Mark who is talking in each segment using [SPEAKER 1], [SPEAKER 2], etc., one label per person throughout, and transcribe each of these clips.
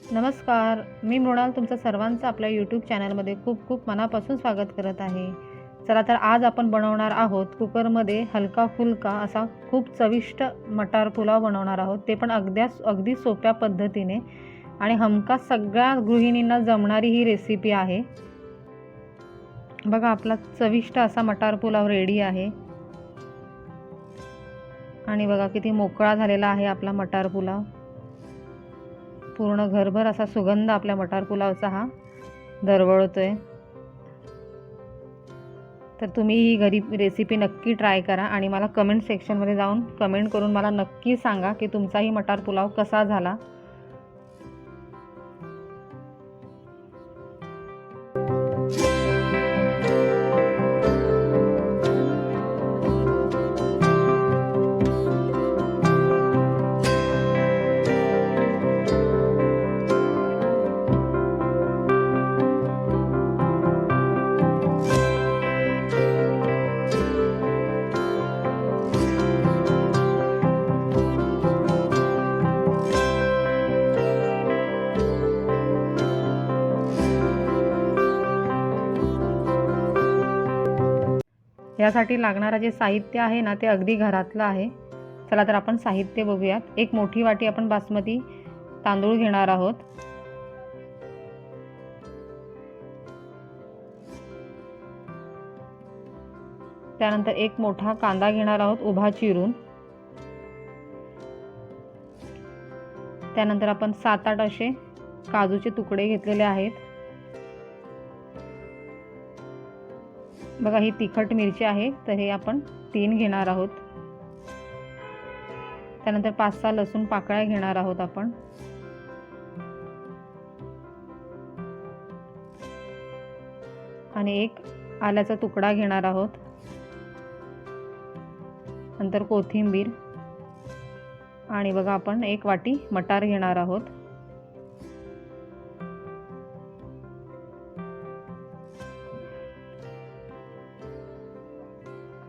[SPEAKER 1] नमस्कार, मी मृणाल तुमचं सर्वांचं आपल्या यूट्यूब चॅनलमध्ये खूप खूप मनापासून स्वागत करत आहे. चला तर आज आपण बनवणार आहोत कुकरमध्ये हलका-फुलका असा खूप चविष्ट मटार पुलाव बनवणार आहोत. ते पण अगदी सोप्या पद्धतीने आणि हमखास सगळ्या गृहिणींना जमणारी ही रेसिपी आहे. बघा आपला चविष्ट असा मटार पुलाव रेडी आहे. आणि बघा किती मोकळा झालेला आहे आपला मटार पुलाव. पूर्ण घरभर असा सुगंध आपल्या मटार पुलावचा हा दरवळतोय. तर तुम्ही ही घरी रेसिपी नक्की ट्राय करा आणि मला कमेंट सेक्शनमध्ये जाऊन कमेंट करून मला नक्की सांगा की तुमचाही मटार पुलाव कसा झाला. यासाठी लागणारा जे साहित्य आहे ना ते अगदी घरातलं आहे. चला तर आपण साहित्य बघूयात. एक मोठी वाटी आपण बासमती तांदूळ घेणार आहोत. त्यानंतर एक मोठा कांदा घेणार आहोत उभा चिरून. त्यानंतर आपण 7-8 असे काजूचे तुकडे घेतलेले आहेत. बघा ही तिखट मिरची आहे तर हे आपण 3 घेणार आहोत. त्यानंतर 5-6 लसूण पाकळ्या घेणार आहोत आपण. आणि एक आल्याचा तुकडा घेणार आहोत. नंतर कोथिंबीर आणि बघा आपण एक वाटी मटार घेणार आहोत.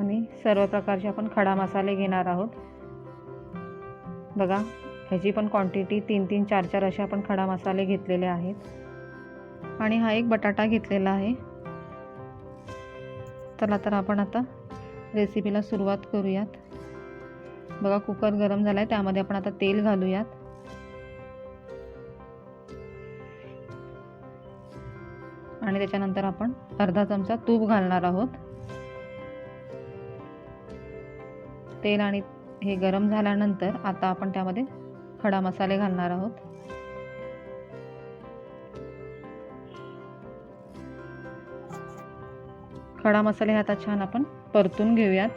[SPEAKER 1] आणि सर्व प्रकारचे आपण खडा मसाले घेणार आहोत. बघा ह्याची पण क्वांटिटी 3-3 4-4 असे आपण खडा मसाले घेतलेले आहेत. आणि हा एक बटाटा घेतलेला आहे. चला तर आपण आता रेसिपीला सुरुवात करूयात. बघा कुकर गरम झालाय त्यामध्ये आपण आता तेल घालूयात. आणि त्याच्यानंतर आपण अर्धा चमचा तूप घालणार आहोत. तेल आणि हे गरम झाल्यानंतर आता आपण त्यामध्ये खडा मसाले घालणार आहोत. खडा मसाले आता छान आपण परतून घेऊयात.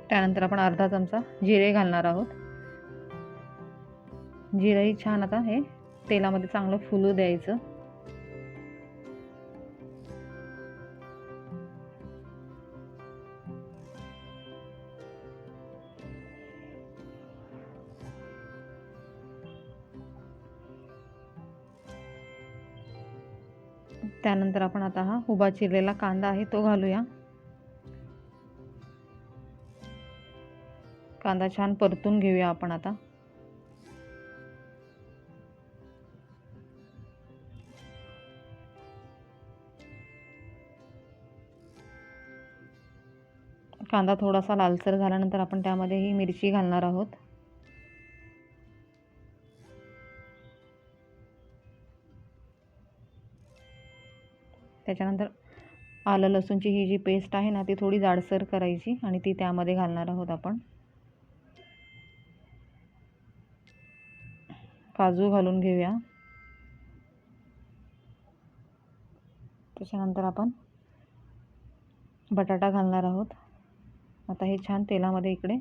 [SPEAKER 1] त्यानंतर आपण अर्धा चमचा जिरे घालणार आहोत. जिरेही छान आता हे तेलामध्ये चांगलं फुलू द्यायचं. त्यानंतर आपण आता हा उभा चिरलेला कांदा आहे तो घालूया. कांदा छान परतून घेऊया आपण आता. कांदा थोडासा लालसर झाल्यानंतर आपण त्यामध्ये ही मिरची घालणार आहोत. त्याच्यानंतर आलं लसूणची ही जी पेस्ट आहे ना ती थोडी जाडसर करायची आणि ती त्यामध्ये घालणार आहोत आपण. काजू घालून घेऊया. त्याच्यानंतर आपण बटाटा घालणार आहोत. आता हे छान तेलामध्ये इकडे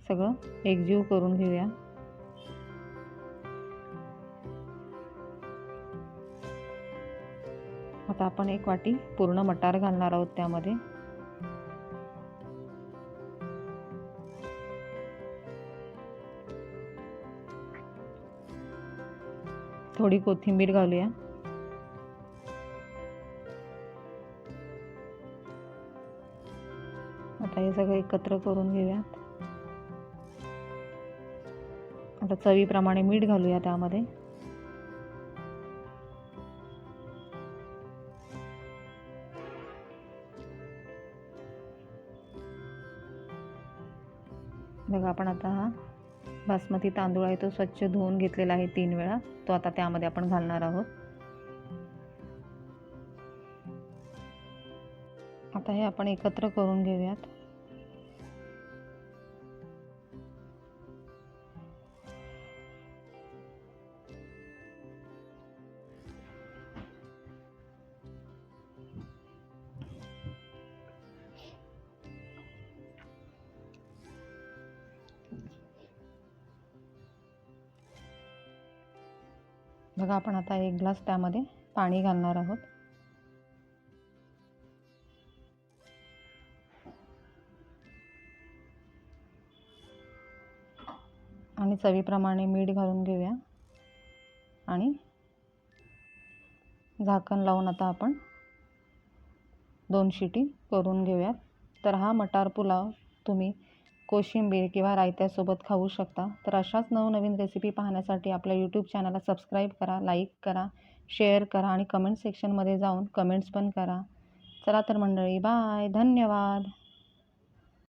[SPEAKER 1] सगळं एकजीव करून घेऊया. आता आपण एक वाटी पूर्ण मटार घालणार आहोत त्यामध्ये. थोडी कोथिंबीर घालूया. आता हे सगळं एकत्र करून घेऊयात. आता चवीप्रमाणे मीठ घालूया त्यामध्ये. बघा आपण आता हा बासमती तांदूळ आहे तो स्वच्छ धुवून घेतलेला आहे 3 वेळा. तो आता त्यामध्ये आपण घालणार आहोत. आता हे आपण एकत्र करून घेऊयात. बघा आपण आता 1 ग्लास त्यामध्ये पाणी घालणार आहोत. आणि चवीप्रमाणे मीठ घालून घेऊया आणि झाकण लावून आता आपण 2 शिटी करून घेऊयात. तर हा मटार पुलाव तुम्ही कोशिंबीर किंवा रायत्यासोबत खाऊ शकता. तर अशाच नवनवीन रेसिपी पाहण्यासाठी आपल्या यूट्यूब चॅनलला सबस्क्राईब करा, लाईक करा, शेअर करा आणि कमेंट सेक्शनमध्ये जाऊन कमेंट्स पण करा. चला तर मंडळी, बाय, धन्यवाद.